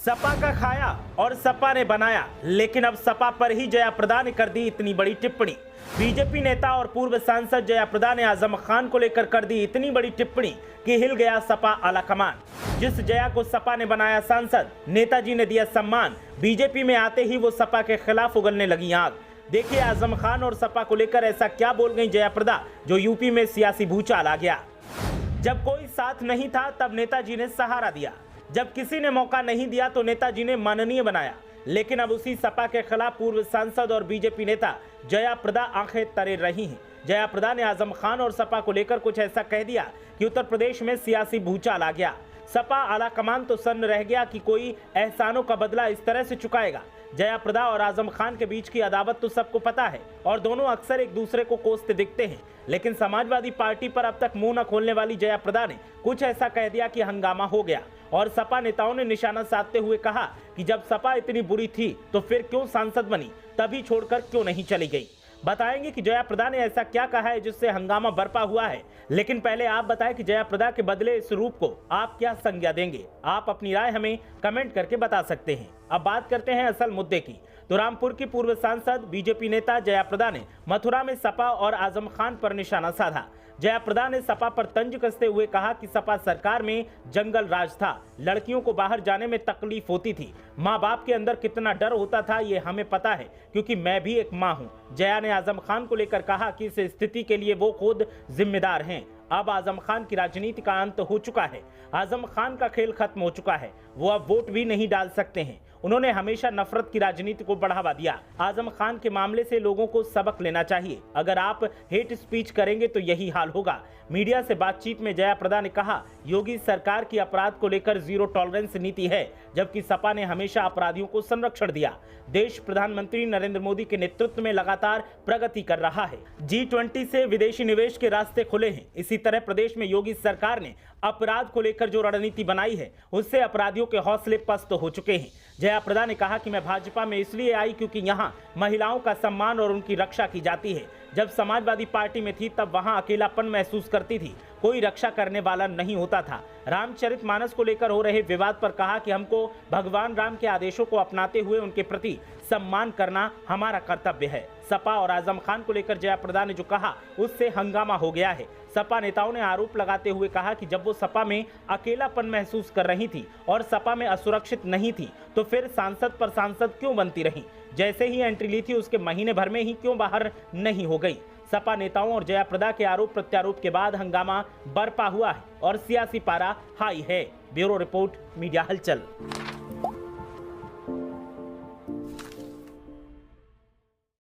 सपा का खाया और सपा ने बनाया, लेकिन अब सपा पर ही जया प्रदा ने कर दी इतनी बड़ी टिप्पणी। बीजेपी नेता और पूर्व सांसद जया प्रदा ने आजम खान को लेकर कर दी इतनी बड़ी टिप्पणी कि हिल गया सपा आलाकमान। जिस जया को सपा ने बनाया सांसद, नेताजी ने दिया सम्मान, बीजेपी में आते ही वो सपा के खिलाफ उगलने लगी आग। देखिए आजम खान और सपा को लेकर ऐसा क्या बोल गई जया प्रदा, जो यूपी में सियासी भूचाल आ गया। जब कोई साथ नहीं था तब नेताजी ने सहारा दिया, जब किसी ने मौका नहीं दिया तो नेताजी ने माननीय बनाया। लेकिन अब उसी सपा के खिलाफ पूर्व सांसद और बीजेपी नेता जया प्रदा आंखें तरे रही हैं। जया प्रदा ने आजम खान और सपा को लेकर कुछ ऐसा कह दिया कि उत्तर प्रदेश में सियासी भूचाल आ गया। सपा आला कमान तो सन्न रह गया कि कोई एहसानों का बदला इस तरह से चुकाएगा। जया प्रदा और आजम खान के बीच की अदावत तो सबको पता है और दोनों अक्सर एक दूसरे को कोसते दिखते हैं। लेकिन समाजवादी पार्टी पर अब तक मुंह न खोलने वाली जया प्रदा ने कुछ ऐसा कह दिया कि हंगामा हो गया और सपा नेताओं ने निशाना साधते हुए कहा कि जब सपा इतनी बुरी थी तो फिर क्यों सांसद बनी, तभी छोड़कर क्यों नहीं चली गई। बताएंगे कि जया प्रदा ने ऐसा क्या कहा है जिससे हंगामा बरपा हुआ है। लेकिन पहले आप बताएं कि जया प्रदा के बदले इस रूप को आप क्या संज्ञा देंगे। आप अपनी राय हमें कमेंट करके बता सकते हैं। अब बात करते हैं असल मुद्दे की। तो रामपुर की पूर्व सांसद बीजेपी नेता जया प्रदा ने मथुरा में सपा और आजम खान पर निशाना साधा। जया प्रदा ने सपा पर तंज कसते हुए कहा कि सपा सरकार में जंगल राज था, लड़कियों को बाहर जाने में तकलीफ होती थी, माँ बाप के अंदर कितना डर होता था ये हमें पता है क्योंकि मैं भी एक माँ हूँ। जया ने आजम खान को लेकर कहा कि इस स्थिति के लिए वो खुद जिम्मेदार हैं। अब आजम खान की राजनीति का अंत हो चुका है, आजम खान का खेल खत्म हो चुका है, वो अब वोट भी नहीं डाल सकते हैं। उन्होंने हमेशा नफरत की राजनीति को बढ़ावा दिया। आजम खान के मामले से लोगों को सबक लेना चाहिए। अगर आप हेट स्पीच करेंगे तो यही हाल होगा। मीडिया से बातचीत में जया प्रदा ने कहा, योगी सरकार की अपराध को लेकर जीरो टॉलरेंस नीति है, जबकि सपा ने हमेशा अपराधियों को संरक्षण दिया। देश प्रधानमंत्री नरेंद्र मोदी के नेतृत्व में लगातार प्रगति कर रहा है। G20 से विदेशी निवेश के रास्ते खुले हैं। इसी तरह प्रदेश में योगी सरकार ने अपराध को लेकर जो रणनीति बनाई है उससे अपराधियों के हौसले पस्त हो चुके हैं। जया प्रदा ने कहा कि मैं भाजपा में इसलिए आई क्योंकि यहां महिलाओं का सम्मान और उनकी रक्षा की जाती है। जब समाजवादी पार्टी में थी तब वहां अकेलापन महसूस करती थी, कोई रक्षा करने वाला नहीं होता था। रामचरितमानस को लेकर हो रहे विवाद पर कहा कि हमको भगवान राम के आदेशों को अपनाते हुए उनके प्रति सम्मान करना हमारा कर्तव्य है। सपा और आजम खान को लेकर जया प्रदा ने जो कहा उससे हंगामा हो गया है। सपा नेताओं ने आरोप लगाते हुए कहा कि जब वो सपा में अकेलापन महसूस कर रही थी और सपा में असुरक्षित नहीं थी तो फिर सांसद पर सांसद क्यों बनती रही, जैसे ही एंट्री ली थी उसके महीने भर में ही क्यों बाहर नहीं हो गई। सपा नेताओं और जया प्रदा के आरोप प्रत्यारोप के बाद हंगामा बरपा हुआ है और सियासी पारा हाई है। ब्यूरो रिपोर्ट, मीडिया हलचल।